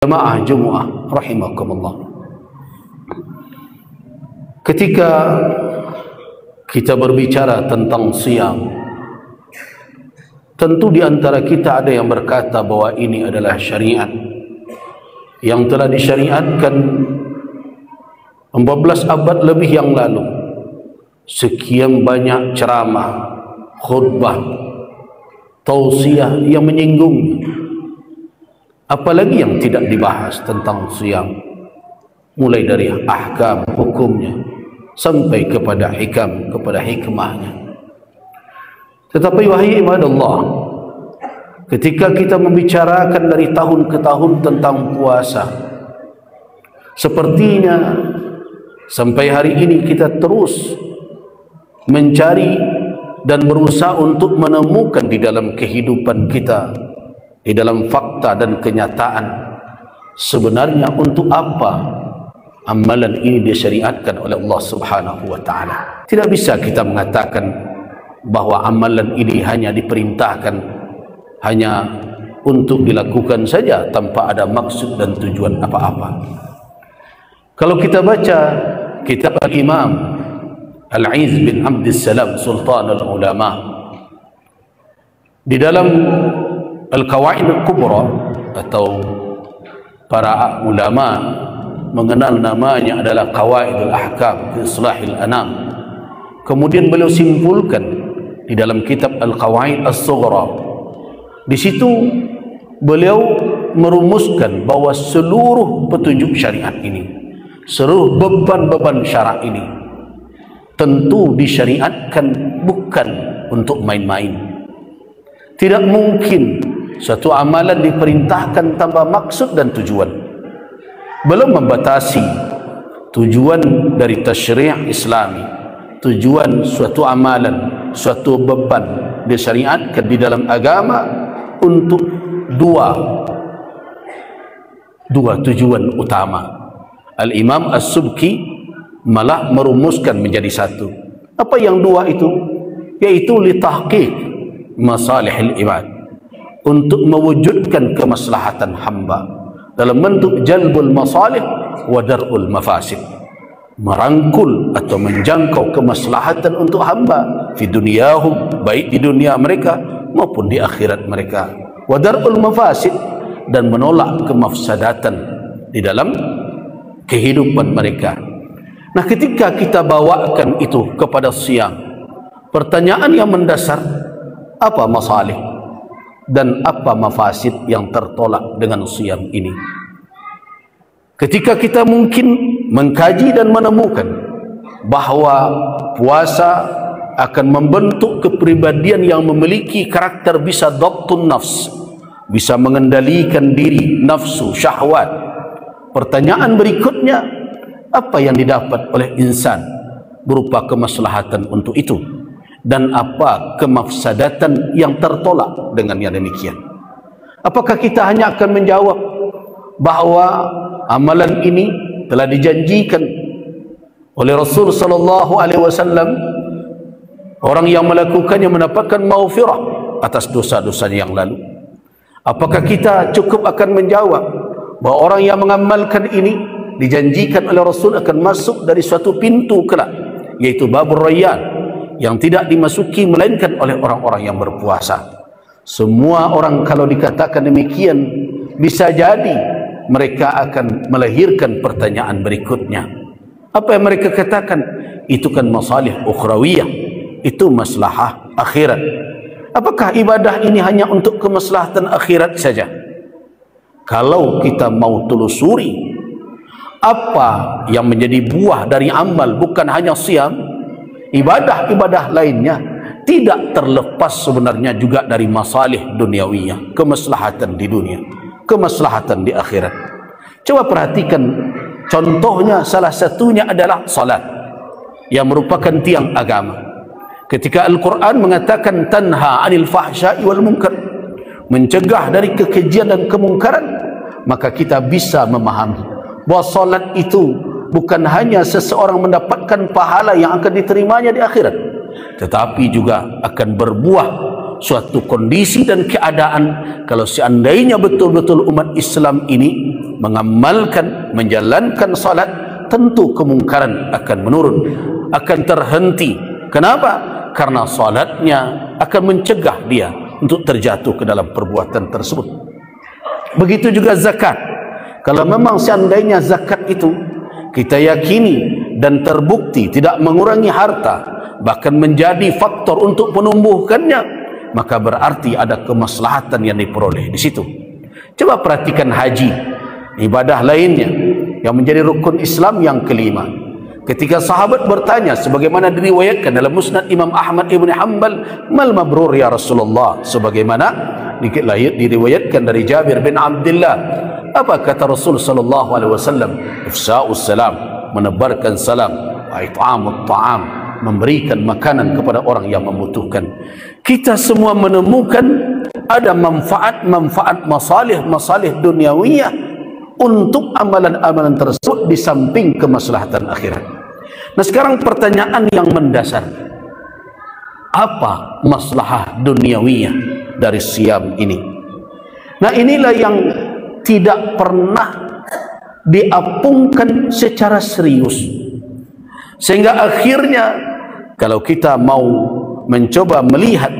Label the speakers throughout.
Speaker 1: Jemaah Jumu'ah rahimakumullah. Ketika kita berbicara tentang siam, tentu di antara kita ada yang berkata bahwa ini adalah syariat yang telah disyariatkan 14 abad lebih yang lalu. Sekian banyak ceramah, khutbah, tausiah yang menyinggungnya. Apalagi yang tidak dibahas tentang siam, mulai dari ahkam hukumnya sampai kepada hikam, kepada hikmahnya. Tetapi wahai ibadallah, ketika kita membicarakan dari tahun ke tahun tentang puasa, sepertinya sampai hari ini kita terus mencari dan berusaha untuk menemukan di dalam kehidupan kita, di dalam fakta dan kenyataan, sebenarnya untuk apa amalan ini disyariatkan oleh Allah Subhanahu wa taala. Tidak bisa kita mengatakan bahwa amalan ini hanya diperintahkan hanya untuk dilakukan saja tanpa ada maksud dan tujuan apa-apa. Kalau kita baca kitab Al-Imam Al-Izz bin Abdussalam Sultan Al-Ulama, di dalam Al-Qawaid Al-Kubra, atau para ulama mengenal namanya adalah Qawaidul Ahkam fi Islahil Anam. Kemudian beliau simpulkan di dalam kitab Al-Qawaid As-Sughra. Di situ beliau merumuskan bahwa seluruh petunjuk syariat ini, seluruh beban-beban syarak ini tentu disyariatkan bukan untuk main-main. Tidak mungkin suatu amalan diperintahkan tanpa maksud dan tujuan. Belum membatasi tujuan dari tasyri' Islami, tujuan suatu amalan, suatu beban disyariatkan di dalam agama untuk dua tujuan utama. Al-Imam As-Subki malah merumuskan menjadi satu. Apa yang dua itu? Yaitu litahqiq masalihil ibad, untuk mewujudkan kemaslahatan hamba dalam bentuk jalbul masalih wa dar'ul mafasid, merangkul atau menjangkau kemaslahatan untuk hamba di dunyahum, baik di dunia mereka maupun di akhirat mereka, wa dar'ul mafasid, dan menolak kemafsadatan di dalam kehidupan mereka. Nah, ketika kita bawakan itu kepada siam, pertanyaan yang mendasar, apa masalih dan apa mafasid yang tertolak dengan siam ini? Ketika kita mungkin mengkaji dan menemukan bahwa puasa akan membentuk kepribadian yang memiliki karakter bisa dhabtun nafs, bisa mengendalikan diri, nafsu, syahwat. Pertanyaan berikutnya, apa yang didapat oleh insan berupa kemaslahatan untuk itu, dan apa kemafsadatan yang tertolak dengan yang demikian? Apakah kita hanya akan menjawab bahwa amalan ini telah dijanjikan oleh Rasul sallallahu alaihi wasallam, orang yang melakukannya mendapatkan maghfirah atas dosa-dosa yang lalu? Apakah kita cukup akan menjawab bahwa orang yang mengamalkan ini dijanjikan oleh Rasul akan masuk dari suatu pintu kelak, yaitu Babur Rayyan, yang tidak dimasuki melainkan oleh orang-orang yang berpuasa? Semua orang kalau dikatakan demikian, bisa jadi mereka akan melahirkan pertanyaan berikutnya. Apa yang mereka katakan? Itu kan masalih ukhrawiyah, itu maslahah akhirat. Apakah ibadah ini hanya untuk kemaslahatan akhirat saja? Kalau kita mau telusuri apa yang menjadi buah dari amal, bukan hanya siam, ibadah-ibadah lainnya tidak terlepas sebenarnya juga dari masalih duniawiyah, kemaslahatan di dunia, kemaslahatan di akhirat. Coba perhatikan contohnya, salah satunya adalah salat yang merupakan tiang agama. Ketika Al-Quran mengatakan tanha anil fahsya'i wal munkar, mencegah dari kekejian dan kemungkaran, maka kita bisa memahami bahwa salat itu bukan hanya seseorang mendapatkan pahala yang akan diterimanya di akhirat, tetapi juga akan berbuah suatu kondisi dan keadaan kalau seandainya betul-betul umat Islam ini mengamalkan, menjalankan salat, tentu kemungkaran akan menurun, akan terhenti. Kenapa? Karena salatnya akan mencegah dia untuk terjatuh ke dalam perbuatan tersebut. Begitu juga zakat. Kalau memang seandainya zakat itu kita yakini dan terbukti tidak mengurangi harta, bahkan menjadi faktor untuk menumbuhkannya, maka berarti ada kemaslahatan yang diperoleh di situ. Coba perhatikan haji, ibadah lainnya yang menjadi rukun Islam yang kelima. Ketika sahabat bertanya, sebagaimana diriwayatkan dalam Musnad Imam Ahmad ibn Hanbal, mal mabrur ya Rasulullah, sebagaimana diriwayatkan dari Jabir bin Abdullah, apa kata Rasul sallallahu alaihi wasallam? Ifsa'us salam, menebarkan salam, it'amut ta'am, memberikan makanan kepada orang yang membutuhkan. Kita semua menemukan ada manfaat-manfaat, masalih duniawiyah untuk amalan-amalan tersebut di samping kemaslahatan akhirat. Nah, sekarang pertanyaan yang mendasar, apa maslahah duniawiyah dari siam ini? Nah, inilah yang tidak pernah diapungkan secara serius, sehingga akhirnya kalau kita mau mencoba melihat,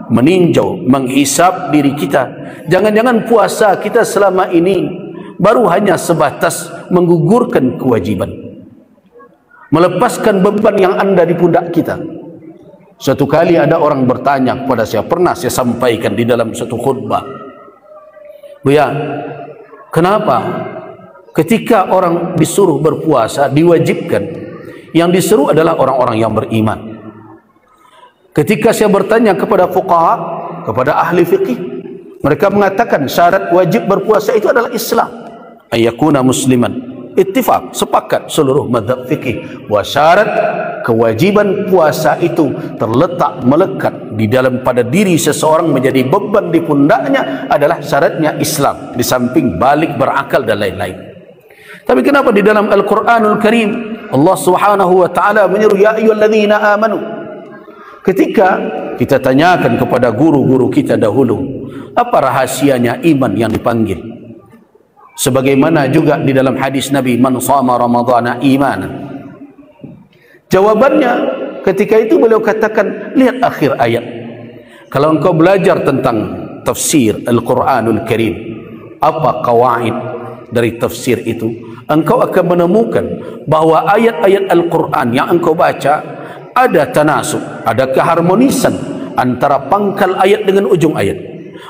Speaker 1: meninjau, menghisap diri kita, jangan-jangan puasa kita selama ini baru hanya sebatas menggugurkan kewajiban, melepaskan beban yang ada di pundak kita. Suatu kali ada orang bertanya kepada saya, pernah saya sampaikan di dalam satu khutbah, Buya, kenapa ketika orang disuruh berpuasa, diwajibkan, yang disuruh adalah orang-orang yang beriman? Ketika saya bertanya kepada fuqaha, kepada ahli fiqih, mereka mengatakan syarat wajib berpuasa itu adalah Islam, ayyakuna musliman. Ittifaq, sepakat seluruh mazhab fikih bahwa syarat kewajiban puasa itu terletak, melekat di dalam pada diri seseorang, menjadi beban di pundaknya, adalah syaratnya Islam, di samping balik, berakal dan lain-lain. Tapi kenapa di dalam Al-Quranul Karim Allah Subhanahu wa taala menyeru ya ayyuhalladzina amanu? Ketika kita tanyakan kepada guru-guru kita dahulu, apa rahasianya iman yang dipanggil? Sebagaimana juga di dalam hadis Nabi, man shama ramadhana imanan. Jawabannya ketika itu beliau katakan, lihat akhir ayat. Kalau engkau belajar tentang tafsir Al-Quranul Karim, apa kawaid dari tafsir itu, engkau akan menemukan bahwa ayat-ayat Al-Quran yang engkau baca ada tanasub, ada keharmonisan antara pangkal ayat dengan ujung ayat.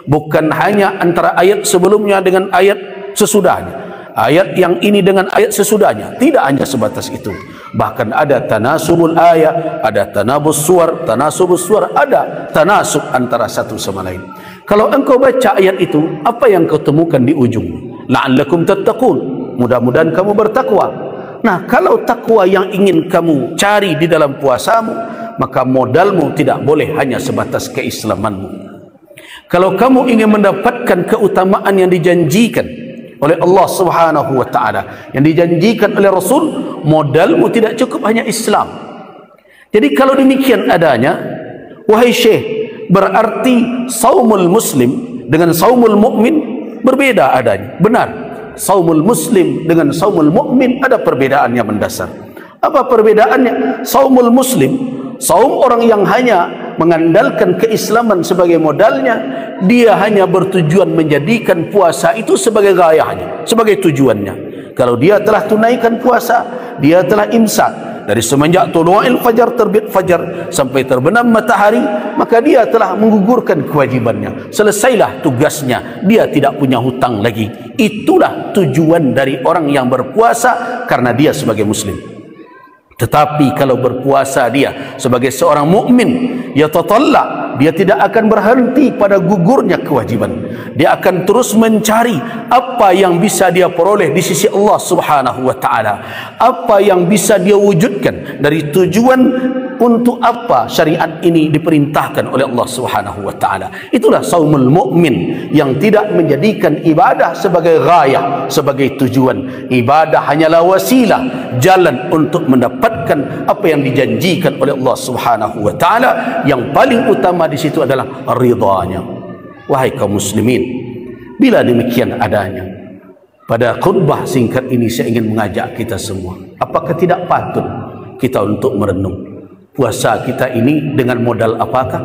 Speaker 1: Bukan hanya antara ayat sebelumnya dengan ayat sesudahnya, ayat yang ini dengan ayat sesudahnya. Tidak hanya sebatas itu, bahkan ada tanasubul ayat, ada tanabus suar, ada tanasub antara satu sama lain. Kalau engkau baca ayat itu, apa yang kau temukan di ujung? La'allakum tattaqun, mudah-mudahan kamu bertakwa. Nah, kalau takwa yang ingin kamu cari di dalam puasamu, maka modalmu tidak boleh hanya sebatas keislamanmu. Kalau kamu ingin mendapatkan keutamaan yang dijanjikan oleh Allah Subhanahu wa taala, yang dijanjikan oleh Rasul, modalmu tidak cukup hanya Islam. Jadi kalau demikian adanya, wahai Syekh, berarti saumul muslim dengan saumul mukmin berbeda adanya. Benar, saumul muslim dengan saumul mukmin ada perbedaan yang mendasar. Apa perbedaannya? Saumul muslim, saum orang yang hanya mengandalkan keislaman sebagai modalnya, dia hanya bertujuan menjadikan puasa itu sebagai gayanya, sebagai tujuannya. Kalau dia telah tunaikan puasa, dia telah imsak dari semenjak tulu'il fajar, terbit fajar, sampai terbenam matahari, maka dia telah menggugurkan kewajibannya. Selesailah tugasnya, dia tidak punya hutang lagi. Itulah tujuan dari orang yang berpuasa karena dia sebagai muslim. Tetapi kalau berpuasa dia sebagai seorang mukmin, ya tatalla, dia tidak akan berhenti pada gugurnya kewajiban. Dia akan terus mencari apa yang bisa dia peroleh di sisi Allah Subhanahu wa taala, apa yang bisa dia wujudkan dari tujuan untuk apa syariat ini diperintahkan oleh Allah Subhanahu wa taala. Itulah saumul mukmin yang tidak menjadikan ibadah sebagai ghayah, sebagai tujuan. Ibadah hanyalah wasilah, jalan untuk mendapatkan apa yang dijanjikan oleh Allah Subhanahu wa taala. Yang paling utama di situ adalah ridhanya. Wahai kaum muslimin, bila demikian adanya, Pada khutbah singkat ini saya ingin mengajak kita semua, apakah tidak patut kita untuk merenung puasa kita ini dengan modal apakah?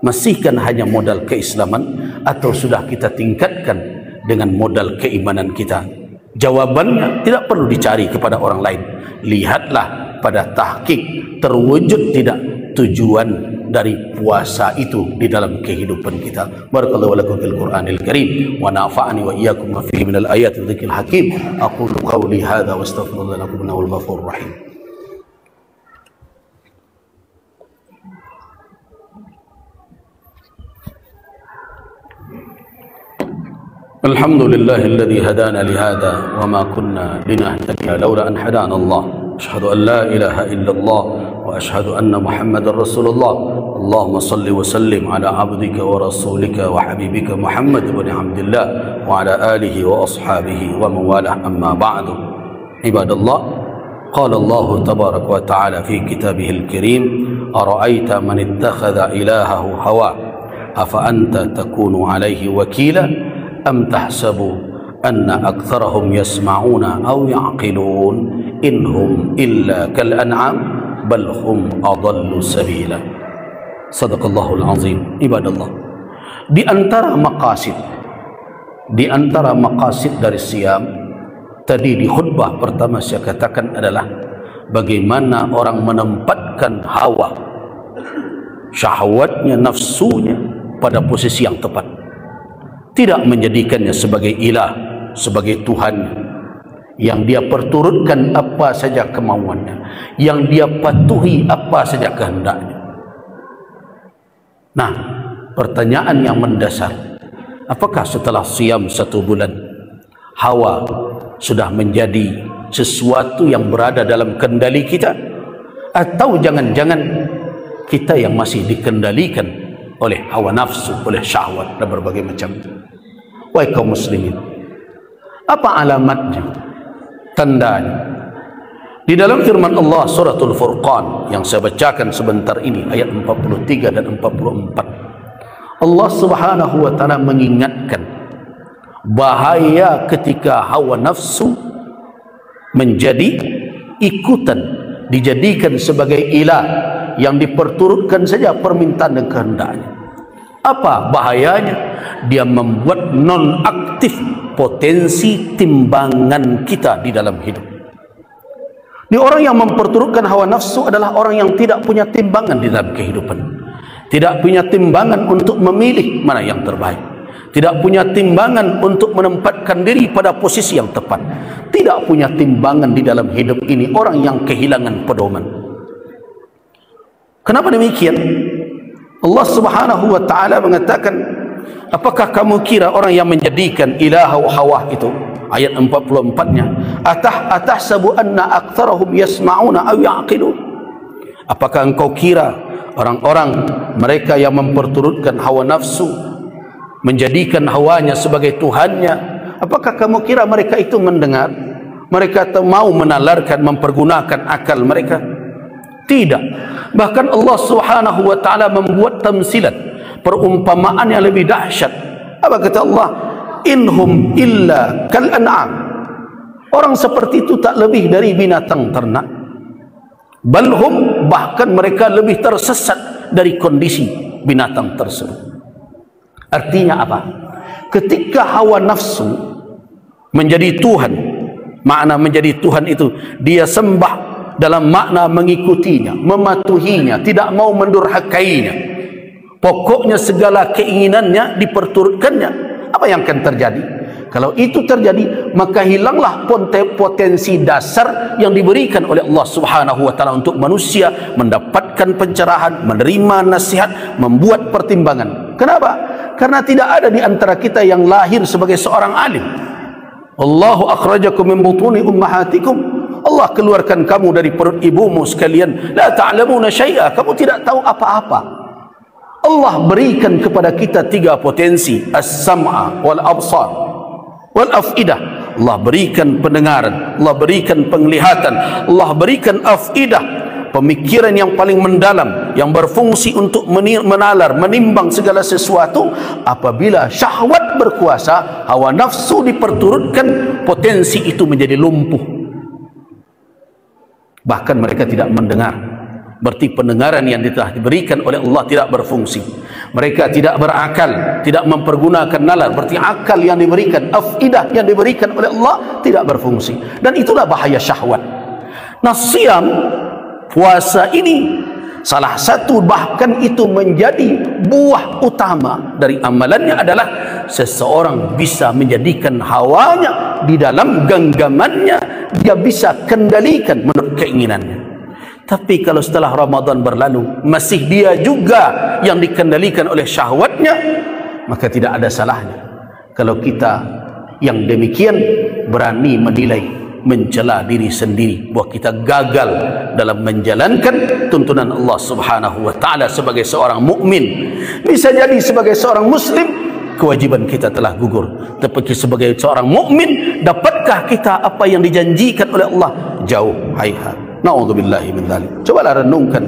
Speaker 1: Masihkan hanya modal keislaman atau sudah kita tingkatkan dengan modal keimanan kita? Jawabannya tidak perlu dicari kepada orang lain. Lihatlah pada tahqiq, terwujud tidak tujuan dari puasa itu di dalam kehidupan kita. Barakallahu lakum fil Qur'anil Karim wa nafa'ani wa iyyakum ma fihi minal ayati wa dzikril hakim. Aqulu qawli hadza wa astaghfirullaha lakum innahu al-ghafurur rahim. Alhamdulillahilladzi hadana li hadza wa ma kunna linahtadiya laula an hadana Allah. Asyhadu an la ilaha illallah wa asyhadu anna Muhammadar Rasulullah. Allahumma salli wa sallim ala abdika wa rasulika wa habibika Muhammad ibn Abdullah wa ala alihi wa ashabihi wa mawalah, amma ba'du. Ibadallah, qala Allah tabaraka wa ta'ala fi kitabihil karim, ara'aita man ittakhadha ilahahu hawa afa anta takunu alayhi wakila am tahsabu anna aktsarahum yasma'una aw ya'qilun inhum illa kal an'am bal hum adallu sabila. Sadaqallahul azim. Ibadallah, di antara maqasid dari siam tadi di khutbah pertama saya katakan adalah bagaimana orang menempatkan hawa syahwatnya, nafsunya pada posisi yang tepat, tidak menjadikannya sebagai ilah, sebagai Tuhan yang dia perturutkan apa saja kemauannya, yang dia patuhi apa saja kehendaknya. Nah, pertanyaan yang mendasar, apakah setelah siam 1 bulan hawa sudah menjadi sesuatu yang berada dalam kendali kita, atau jangan-jangan kita yang masih dikendalikan oleh hawa nafsu, oleh syahwat dan berbagai macam? Wahai kaum muslimin, apa alamatnya, tandanya? Di dalam firman Allah suratul Furqan yang saya bacakan sebentar ini, ayat 43 dan 44, Allah subhanahu wa ta'ala mengingatkan bahaya ketika hawa nafsu menjadi ikutan, dijadikan sebagai ilah yang diperturutkan saja permintaan dan kehendaknya. Apa bahayanya? Dia membuat non-aktif potensi timbangan kita di dalam hidup. Di orang yang memperturutkan hawa nafsu adalah orang yang tidak punya timbangan di dalam kehidupan, tidak punya timbangan untuk memilih mana yang terbaik, tidak punya timbangan untuk menempatkan diri pada posisi yang tepat, tidak punya timbangan di dalam hidup ini. Orang yang kehilangan pedoman. Kenapa demikian? Allah subhanahu wa ta'ala mengatakan, apakah kamu kira orang yang menjadikan ilah hawa itu, ayat 44-nya, atahsabu anna aktsarahum yasma'una aw ya'qilun, apakah engkau kira orang-orang mereka yang memperturutkan hawa nafsu, menjadikan hawanya sebagai Tuhannya, apakah kamu kira mereka itu mendengar? Mereka mau menalarkan, mempergunakan akal mereka? Tidak. Bahkan Allah subhanahu wa ta'ala membuat tamsilan, perumpamaan yang lebih dahsyat. Apa kata Allah? Inhum illa kal an'am. Orang seperti itu tak lebih dari binatang ternak. Balhum, bahkan mereka lebih tersesat dari kondisi binatang tersebut. Artinya apa? Ketika hawa nafsu menjadi Tuhan, makna menjadi Tuhan itu dia sembah dalam makna mengikutinya, mematuhinya, tidak mau mendurhakainya, pokoknya segala keinginannya diperturutkannya. Apa yang akan terjadi? Kalau itu terjadi, maka hilanglah potensi dasar yang diberikan oleh Allah subhanahu wa ta'ala untuk manusia mendapatkan pencerahan, menerima nasihat, membuat pertimbangan. Kenapa? Karena tidak ada di antara kita yang lahir sebagai seorang alim. Allahu akhrajakum min butuni ummahatikum, Allah keluarkan kamu dari perut ibumu sekalian. La ta'lamuna syai'a, kamu tidak tahu apa-apa. Allah berikan kepada kita 3 potensi, as-sam'a wal absar wal afidah. Allah berikan pendengaran, Allah berikan penglihatan, Allah berikan afidah, pemikiran yang paling mendalam, yang berfungsi untuk menalar, menimbang segala sesuatu. Apabila syahwat berkuasa, hawa nafsu diperturutkan, potensi itu menjadi lumpuh. Bahkan mereka tidak mendengar. Berarti pendengaran yang telah diberikan oleh Allah tidak berfungsi. Mereka tidak berakal, tidak mempergunakan nalar. Berarti akal yang diberikan, afidah yang diberikan oleh Allah tidak berfungsi. Dan itulah bahaya syahwat. Nah, siam, puasa ini salah satu, bahkan itu menjadi buah utama dari amalannya adalah seseorang bisa menjadikan hawanya di dalam genggamannya, dia bisa kendalikan menurut keinginannya. Tapi kalau setelah Ramadan berlalu masih dia juga yang dikendalikan oleh syahwatnya, maka tidak ada salahnya kalau kita yang demikian berani menilai, mencela diri sendiri bahwa kita gagal dalam menjalankan tuntunan Allah Subhanahu wa taala sebagai seorang mukmin. Bisa jadi sebagai seorang muslim kewajiban kita telah gugur, tapi sebagai seorang mukmin dapatkah kita apa yang dijanjikan oleh Allah? Jauh, hayhat. Na'udzubillahi min dzalik. Cobalah renungkan